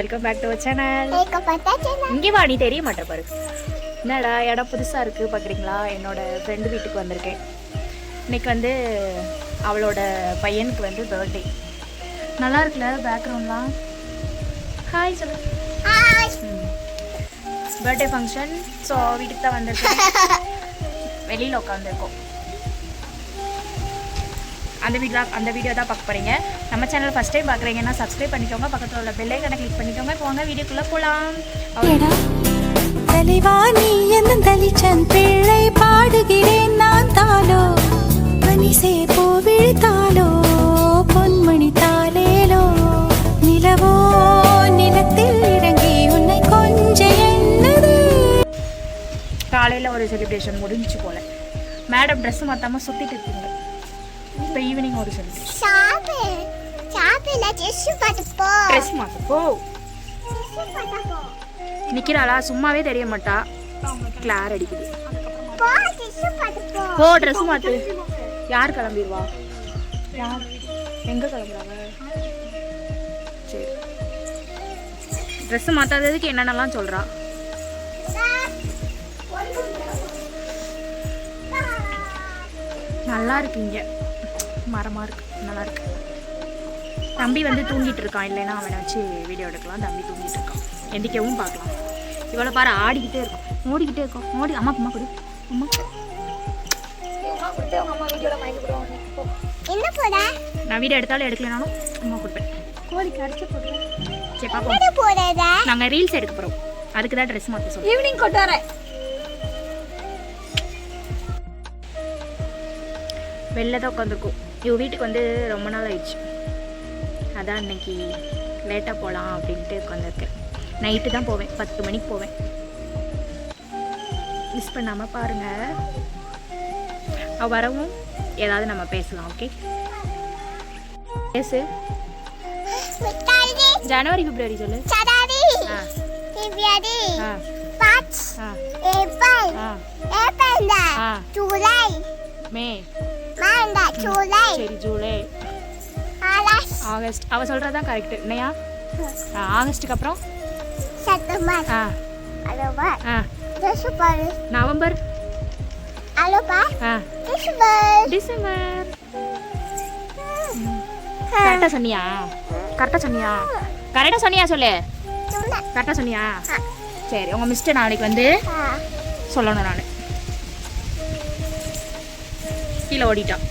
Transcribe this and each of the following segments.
Welcome back to our channel. இங்கே வா, நீ தெரிய மாட்டே பாரு. என்னடா இடம் புதுசாக இருக்குது பார்க்குறீங்களா? என்னோட ஃப்ரெண்டு வீட்டுக்கு வந்திருக்கேன். இன்னைக்கு வந்து அவளோட பையனுக்கு வந்து பர்த்டே. நல்லா இருக்குல்ல பேக்ரவுண்ட்லாம்? ஹாய் சொல்லு. Birthday function. ஸோ வீட்டுக்கு தான் வந்திருக்கேன். வெளியில் உட்காந்துருக்கோம். அந்த வீடியோ தான் பார்க்க போகிறீங்க. நம்ம சேனல் ஃபஸ்ட் டைம் பார்க்குறீங்கன்னா சப்ஸ்கிரைப் பண்ணிக்கோங்க. பக்கத்தில் உள்ள பெல் ஐகானை கிளிக் பண்ணிக்கோங்க. போங்க வீடியோக்குள்ளே போகலாம். தலைவாணி என்ன தலிச்சன் பிள்ளை பாடுகிறேன் நான் தாலோ மனிசே பூ விழித்தாலோ பொன்மணி தாலேலோ நிலவோ நிலத்தில் இறங்கி உன்னை கொஞ்ச எண்ணது. காலையில் ஒரு செலிப்ரேஷன் முடிஞ்சு போல. மேடம் ட்ரெஸ் மாற்றாமல் சுற்றிட்டு இருக்கீங்க. இப்போ ஈவினிங் ஒரு செலிப்ரேஷன். ட்ரெஸ் மாற்ற போ. நிற்கிறாளா? சும்மாவே தெரிய மாட்டா. கிளார் அடிக்குது. போ ட்ரெஸ் மாற்று. யார் கிளம்பிடுவா? யார் எங்கே கிளம்புறாங்க? சரி, ட்ரெஸ் மாற்றாததுக்கு என்னென்னலாம் சொல்கிறா. நல்லா இருக்குங்க, மரமாக இருக்கு, நல்லா இருக்கு. தம்பி வந்து தூங்கிட்டு இருக்கான். இல்லைன்னா அவனை வச்சு வீடியோ எடுக்கலாம். தம்பி தூங்கிட்டு இருக்கான். எந்திக்கவும் பார்க்கலாம். இவ்வளோ பாரு, ஆடிக்கிட்டே இருக்கும், ஓடிக்கிட்டே இருக்கும். ஓடி அம்மா அம்மா கொடு. அம்மா நான் வீடியோ எடுத்தாலும் எடுக்கலனாலும் அம்மா கொடுப்பேன். கோழிக்கு அரைச்சி போடுறேன். சரி பாப்போம். நாங்கள் ரீல்ஸ் எடுக்க போகிறோம். அதுக்கு தான் ட்ரெஸ் மாற்ற சொல்லுவோம். ஈவினிங் கொண்டு வரேன். வெளில தான் உட்காந்துருக்கோம். இவங்க வீட்டுக்கு வந்து ரொம்ப நாள் ஆயிடுச்சு. அதான் இன்னைக்கு லேட்டாக போகலாம் அப்படின்ட்டு உட்காந்துருக்கேன். நைட்டு தான் போவேன், 10 மணிக்கு போவேன். மிஸ் பண்ணாமல் பாருங்கள். அவள் வரவும் ஏதாவது நம்ம பேசலாம். ஓகே, பேசு. ஜனவரி பிப்ரவரி சொல்லு. மே, சரி, ஜூலை, ஆகஸ்ட். அவ சொல்றதுதான் கரெக்ட். இல்லையா? ஆகஸ்டுக்கு அப்புறம் நவம்பர், டிசம்பர். கரெக்டா சொன்னியா? கரெக்டா சொன்னியா சொல்லு. கரெக்டா சொன்னியா? சரி, உங்க மிஸ்டர் நாளைக்கு வந்து சொல்லணும். நான் கீழே ஓடிட்டான்.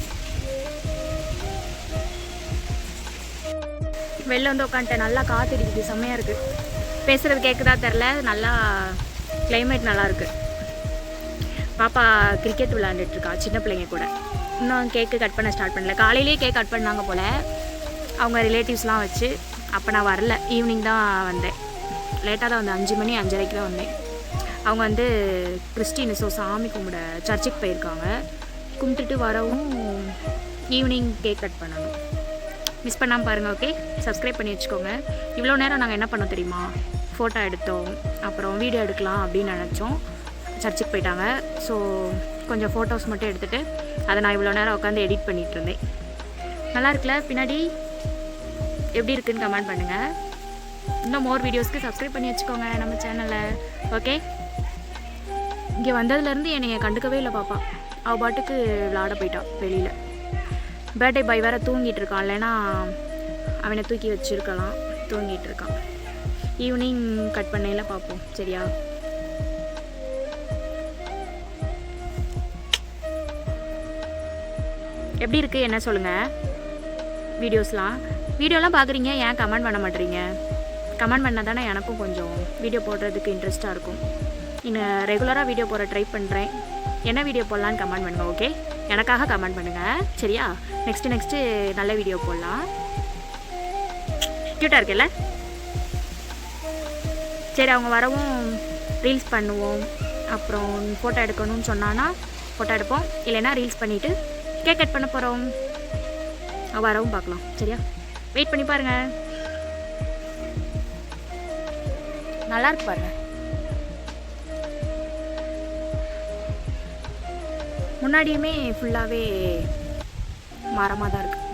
வெளில வந்து உட்காந்துட்டேன். நல்லா காற்று அடிக்குது, செம்மையாக இருக்குது. பேசுகிறது கேட்குதா தெரில. நல்லா கிளைமேட் நல்லா இருக்குது. பாப்பா கிரிக்கெட் விளையாண்டுட்டுருக்கா சின்ன பிள்ளைங்க கூட. இன்னும் கேக்கு கட் பண்ண ஸ்டார்ட் பண்ணல. காலையிலேயே கேக் கட் பண்ணாங்க போல் அவங்க ரிலேட்டிவ்ஸ்லாம் வச்சு. அப்போ நான் வரல, ஈவினிங் தான் வந்தேன். லேட்டாக தான் வந்தேன். 5 மணி 5:30 தான் வந்தேன். அவங்க வந்து கிறிஸ்டின், ஸோ சாமி கும்பிட சர்ச்சுக்கு போயிருக்காங்க. கும்பிட்டுட்டு வரவும் ஈவினிங் கேக் கட் பண்ணணும். மிஸ் பண்ணாமல் பாருங்கள். ஓகே, சப்ஸ்கிரைப் பண்ணி வச்சுக்கோங்க. இவ்வளோ நேரம் நாங்கள் என்ன பண்ணோம் தெரியுமா? ஃபோட்டோ எடுத்தோம், அப்புறம் வீடியோ எடுக்கலாம் அப்படின்னு நினச்சோம். சர்ச்சுக்கு போயிட்டாங்க. ஸோ கொஞ்சம் ஃபோட்டோஸ் மட்டும் எடுத்துகிட்டு அதை நான் இவ்வளோ நேரம் உட்காந்து எடிட் பண்ணிகிட்டு இருந்தேன். நல்லா இருக்குல்ல? பின்னாடி எப்படி இருக்குதுன்னு கமெண்ட் பண்ணுங்கள். இன்னும் மோர் வீடியோஸ்க்கு சப்ஸ்கிரைப் பண்ணி வச்சுக்கோங்க நம்ம சேனலில். ஓகே, இங்கே வந்ததுலேருந்து என்னை கண்டுக்கவே இல்லை பாப்பா. அவள் பாட்டுக்கு விளாட போயிட்டான் வெளியில். பர்த்டே பாய் வேறு தூங்கிட்டு இருக்கான். இல்லைன்னா அவனை தூக்கி வச்சுருக்கலாம். தூங்கிட்டு இருக்கான். ஈவினிங் கட் பண்ணையில் பார்ப்போம். சரியா? எப்படி இருக்குது என்ன சொல்லுங்கள். வீடியோலாம் பார்க்குறீங்க, ஏன் கமெண்ட் பண்ண மாட்டேறீங்க? கமெண்ட் பண்ணால் தானே எனக்கும் கொஞ்சம் வீடியோ போடுறதுக்கு இன்ட்ரெஸ்ட்டாக இருக்கும். இன்னும் ரெகுலராக வீடியோ போட ட்ரை பண்ணுறேன். என்ன வீடியோ போடலான்னு கமெண்ட் பண்ணுங்கள். ஓகே, எனக்காக கமெண்ட் பண்ணுங்கள். சரியா? நெக்ஸ்ட்டு நல்ல வீடியோ போடலாம். க்யூட்டாக இருக்குல்ல? சரி, அவங்க வரவும் ரீல்ஸ் பண்ணுவோம். அப்புறம் ஃபோட்டோ எடுக்கணும்னு சொன்னான்னா ஃபோட்டோ எடுப்போம். இல்லைன்னா ரீல்ஸ் பண்ணிவிட்டு கேக் கட் பண்ண போகிறோம். வரவும் பார்க்கலாம். சரியா? வெயிட் பண்ணி பாருங்கள். நல்லா இருக்கு பாருங்கள். முன்னாடியுமே ஃபுல்லாகவே மரமாக தான் இருக்குது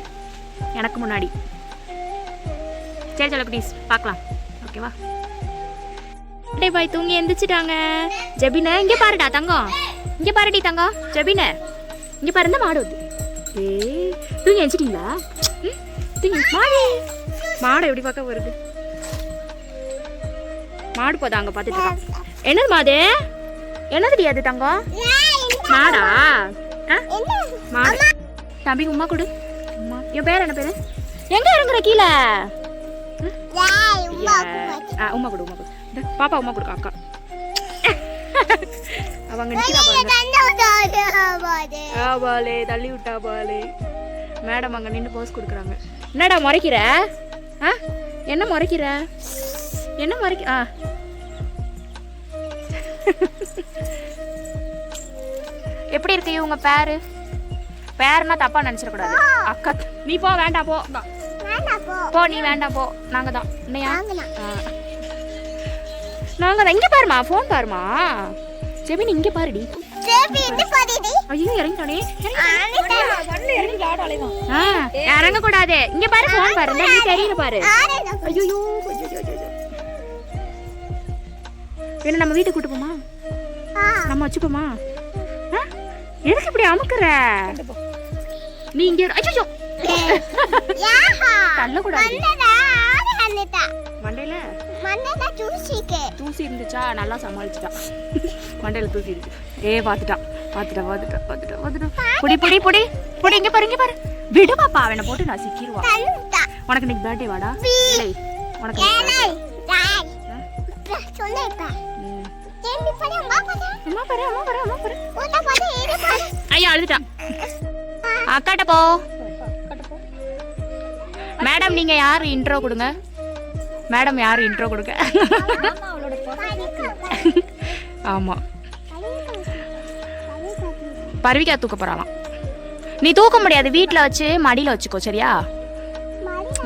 எனக்கு முன்னாடி. சரி, ப்ளீஸ் பார்க்கலாம். ஓகே. ஓகேவா? டே பாய் தூங்கி எந்திரிச்சிட்டாங்க. ஜெபின இங்க பாருடா தங்கம், இங்க பாருடி தங்கம். ஜெபின இங்க பாரு, இந்த மாடு வந்து. ஏய் தூங்கி எந்திரிச்சிட்டீங்களா? தூங்கி மாடு எப்படி பார்க்க வருது? மாடு போதா அங்க பார்த்துட்டு இருக்கான். என்னது மாடு? என்னதுடி அது தங்கம்? மாடா? மாடு. தம்பிக்கு உமா கொடு. உமா. என் பேர் என்ன பேரு? எங்க இறங்குற கீழே? உமா கொடு, உமா கொடு. பாப்பா உமா கொடுக்க அக்கா. அவங்க பாலே தள்ளி விட்டா பாலே. மேடம் அங்க நின்று போஸ் கொடுக்குறாங்க. என்னடா முறைக்கிற? என்ன முறைக்கிற? என்ன முறைக்க? எப்படி இருக்கு உங்க பேரு? பேருனா தப்பா நினைச்சிடக்கூடாது. அக்கா நீ போ, வேண்டாம் போ போ, நீ வேண்டாம் போ. நாங்க தான் இல்லையா? நாங்க தான். இங்க பாருமா, போன் பாருமா. ஜெபின் இங்க பாருடி. ஐயோ இறங்கிட்டானே. இறங்க கூடாது. இங்க பாரு, போன் பாரு. நீ தெரியுது பாரு. ஐயோ என்ன நம்ம வீட்டுக்கு கூட்டு போமா? நம்ம வச்சுப்போமா? எதுக்கு இப்படி அமுக்குற? நீ இங்க ஐயோ தள்ள கூடாது. மண்டையில தூசி இருந்துச்சா? நல்லா சமாளிச்சுட்டா. மண்டையில தூசி இருக்கு. பாத்துட்டா. புடி புடி புடி புடி. இங்க பாரு, இங்க பாரு. விடு பாப்பா, அவனை போட்டு நான் சிக்கிடுவா. உனக்கு இன்னைக்கு பர்த்டே வாடா. உனக்கு ஐயா அழுதுட்டான். அக்காட்ட போ. மேடம் நீங்க யாரு இன்ட்ரோ கொடுங்க. மேடம் யாரு இன்ட்ரோ கொடுங்க. ஆமா பருவிக்கா தூக்க போறாளாம். நீ தூக்க முடியாது, வீட்டுல வச்சு மடியில வச்சுக்கோ. சரியா?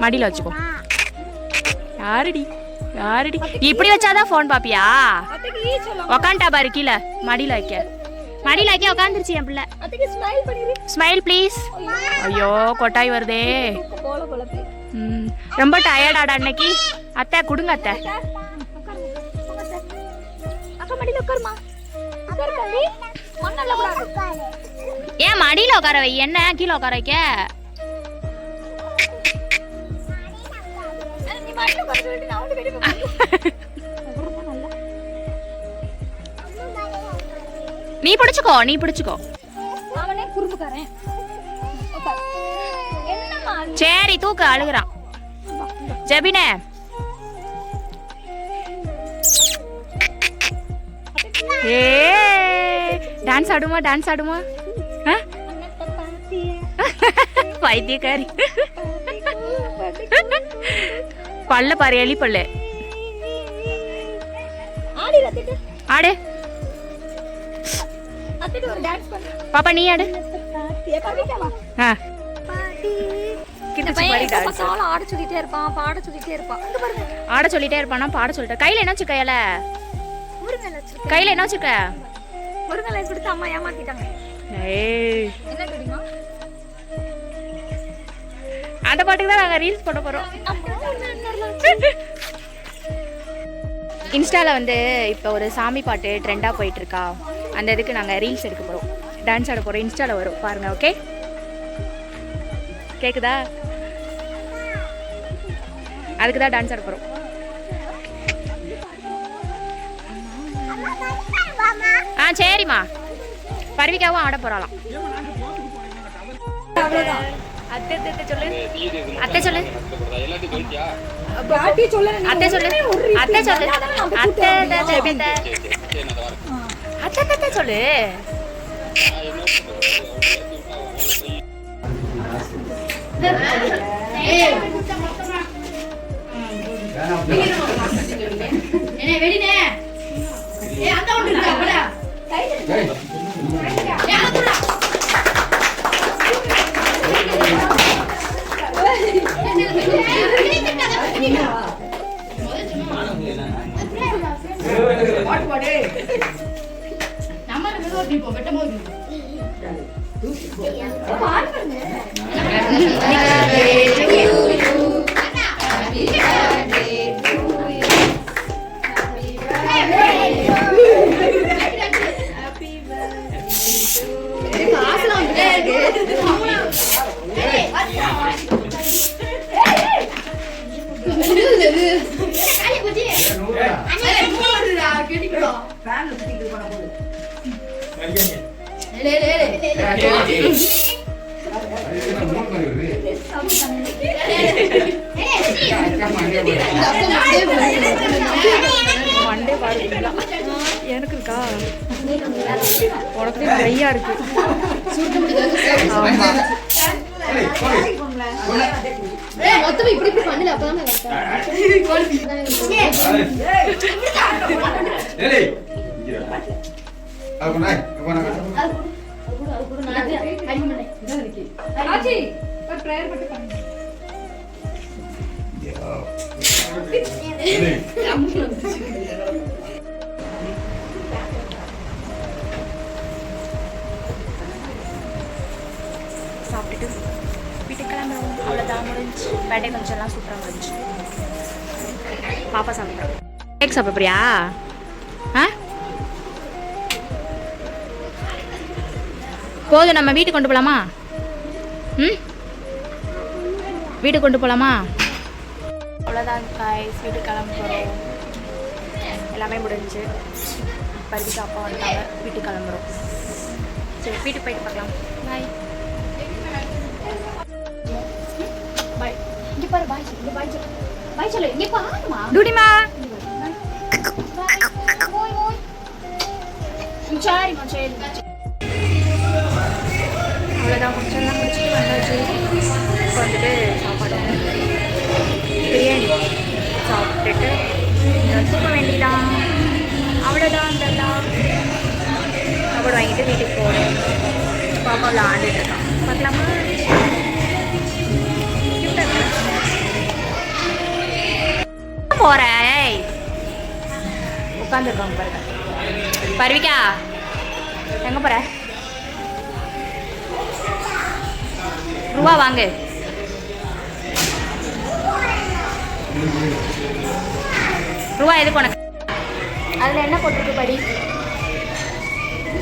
மடியில வச்சுக்கோ. யாருடி யாருடி? இப்படி வச்சாதான் போன் பாப்பியா? உக்காண்டா பாரு கீழே. மடியில வைக்க, மடியில வைக்க உக்காந்துருச்சு என் பிள்ளை. Smile please. ஐயோ கொட்டாய் வருதே. ரொம்ப டயர்டாடா அன்னைக்கு. அத்தை கொடுங்க அத்தை. ஏன் மடியில உட்கார வை, என்ன கீழே உட்கார வைக்க? நீ பிடிச்சுக்கோ, நீ பிடிச்சுக்கோ. சரி தூக்கு. அழுகுறான் ஜெபினே. டான்ஸ் ஆடுமா? டான்ஸ் ஆடுமா? பைத்தியக்காரி. பல்ல பாரு, எலி பல்லு. ஆடு பாப்பா, நீ ஆடு. ஆட சொல்லிட்டே இருப்பானா? பாட சொல்லிட்டேன். கையில என்ன வச்சுக்க? இலை கையில என்ன வச்சுக்க? முருங்கலை கொடுத்து அம்மா ஏமாத்திட்டாங்க. அந்த பாட்டுக்கு தான் நாங்க ரீல்ஸ் போட போறோம். இன்ஸ்டால வந்து இப்போ ஒரு சாமி பாட்டு ட்ரெண்டா போயிட்டு இருக்கா. அந்த இதுக்கு நாங்க ரீல்ஸ் எடுக்க போறோம், டான்ஸ் ஆட போறோம். இன்ஸ்டால வரும் பாருங்க. ஓகே கேக்குதா? அதுக்கு தான் டான்ஸ் ஆட போறோம். சரிம்மா. பருவிக்காவும் ஆட போறாளாம். அத்தை சொல்லு, அத்தை சொல்லு, அத்தை சொல்லு, அத்தை சொல்லு, அத்தை அத்தை சொல்லு. மண்டே பாருங்களா எனக்கு இருக்கா உனக்கு ட்ரையா இருக்கு சாப்பிட்டுட்டு வீட்டுக்கு கிளம்புறோம். அவ்வளோதான் முடிஞ்சு. பர்த்டே கொஞ்சம்லாம் சூப்பராக முடிஞ்சு. பாப்பா சாப்பிட்றோம். கேக் சாப்பிட போறியா? ஆ போதும், நம்ம வீட்டுக்கு கொண்டு போகலாமா? ம் வீட்டுக்கு கொண்டு போகலாமா? அவ்வளோதான் காய்ஸ், வீட்டுக்கு கிளம்ப போகிறோம். எல்லாமே முடிஞ்சு. பருத்திக்கு அப்பா வந்துட்டாங்க. வீட்டுக்கு கிளம்புறோம். சரி, வீட்டுக்கு போயிட்டு பார்க்கலாம். பாய் பாய். இங்கே பாரு, பாய் சொல்லு. இங்கே பாய் சொல்லு. பாய் சொல்லு. இங்கே பாருமா டூடிமா. மோய் மோய். சரிம்மா, சரி. அவ்வளோதான், கொஞ்சம்லாம் முடிச்சுட்டு வந்தாச்சு. இப்போ வந்துட்டு சாப்பாடு பிரியாணி சாப்பிட்டுட்டு தூக்க வேண்டியதான். அவ்வளோதான். இதெல்லாம் சாப்பாடு வாங்கிட்டு வீட்டுக்கு போகிறேன். பாப்பா விளாண்டுட்டு இருக்கான். பார்க்கலாமா? போகிறேன். உட்காந்துருக்காங்க பாருங்க. பருவிக்கா எங்கே போகிற? ரூபா வாங்கு. ரூபா எதுக்கு உனக்கு? அதில் என்ன போட்டிருக்கு படி?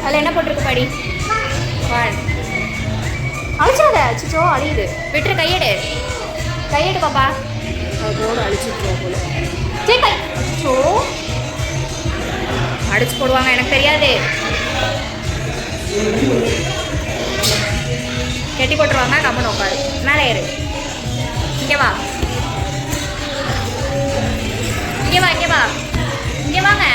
அதில் என்ன போட்டிருக்கு படி? அழிச்சாத. அச்சிச்சோ, அழியுது. விட்டுரு. கையெடு, கையெடு பாப்பா. அதோடு அழிச்சிட்டு போல. சரி, கை. அச்சோ, அடிச்சு போடுவாங்க. எனக்கு தெரியாது. கெட்டி போட்டுருவாங்க. கம்மன் உட்காரு. மேலே ஏறு. இங்கே வா, இங்கே வா, இங்கே வா, இங்கே வாங்க.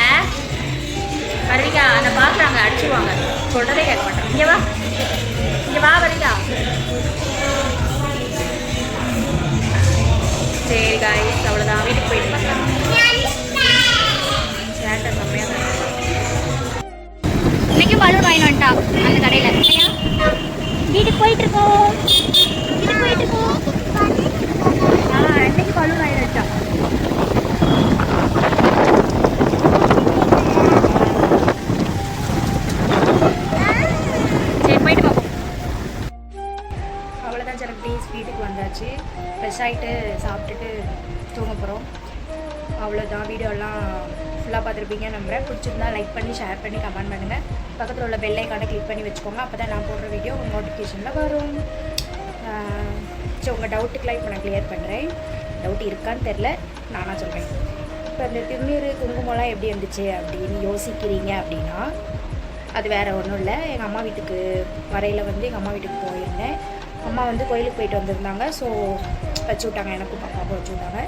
பருவிக்கா அந்த பார்க்குறாங்க, அடிச்சுடுவாங்க. சொல்கிறதே கேட்க மாட்டேன். இங்கே வா, இங்கே வா பருவிக்கா. சரி காய்ஸ், அவ்வளோதான். வீட்டுக்கு போயிட்டு பார்க்கலாம். சேட்டை செம்மையாக தான். இன்னைக்கு பலூன் வாங்கி வந்துட்டா அந்த கடையில். இல்லையா? வீட்டுக்கு போயிட்டு இருக்கோம். வீட்டுக்கு போயிட்டு இருக்கோம். இன்னைக்கு பலூன் வாங்கி வந்துட்டா. சரி, போயிட்டு பார்ப்போம். அவ்வளோதான் சரப்டீஸ். வீட்டுக்கு வந்தாச்சு. ஃப்ரெஷ் ஆகிட்டு சாப்பிட்டுட்டு தூங்க போகிறோம். அவ்வளோதான். வீடியோலாம் ஃபுல்லாக பார்த்துருப்பீங்க நம்புறேன். பிடிச்சிருந்தா லைக் பண்ணி, ஷேர் பண்ணி, கமெண்ட் பண்ணுங்கள். பக்கத்தில் உள்ள பெல் ஐக்கானை கிளிக் பண்ணி வச்சுக்கோங்க. அப்போ தான் நான் போடுற வீடியோ உங்கள் நோட்டிஃபிகேஷனில் வரும். ஸோ உங்கள் டவுட்டுக்கெலாம் இப்போ நான் கிளியர் பண்ணுறேன். டவுட் இருக்கான்னு தெரில, நானாக சொல்கிறேன். இப்போ இந்த திருநீர் குங்குமம்லாம் எப்படி இருந்துச்சு அப்படின்னு யோசிக்கிறீங்க அப்படின்னா, அது வேறு ஒன்றும் இல்லை. எங்கள் அம்மா வீட்டுக்கு வரையில் வந்து எங்கள் அம்மா வீட்டுக்கு போயிருந்தேன். அம்மா வந்து கோயிலுக்கு போயிட்டு வந்திருந்தாங்க. ஸோ வச்சு விட்டாங்க. எனக்கும் பாப்பாவுக்கும் வச்சு விட்டாங்க.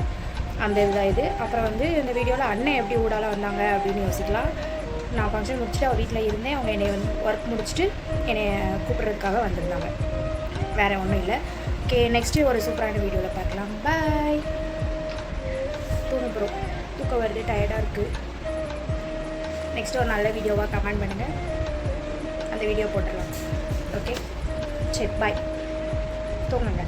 அந்த இதுதான் இது. அப்புறம் வந்து இந்த வீடியோவில் அண்ணன் எப்படி ஊடால வந்தாங்க அப்படின்னு யோசிக்கலாம். நான் ஃபங்க்ஷன் முடிச்சுட்டு அவள் வீட்டில் இருந்தேன். அவங்க என்னை வந்து ஒர்க் முடிச்சுட்டு என்னை கூப்பிட்றதுக்காக வந்திருந்தாங்க. வேறு ஒன்றும் இல்லை. ஓகே, நெக்ஸ்ட்டு ஒரு சூப்பரான வீடியோவில் பார்க்கலாம். பாய். தூங்க போகிறோம். தூக்கம் வருது, டயர்டாக இருக்குது. நெக்ஸ்ட்டு ஒரு நல்ல வீடியோவாக கமெண்ட் பண்ணுங்கள். அந்த வீடியோ போட்டுடலாம். ஓகே, சரி, பாய். தூங்குங்க.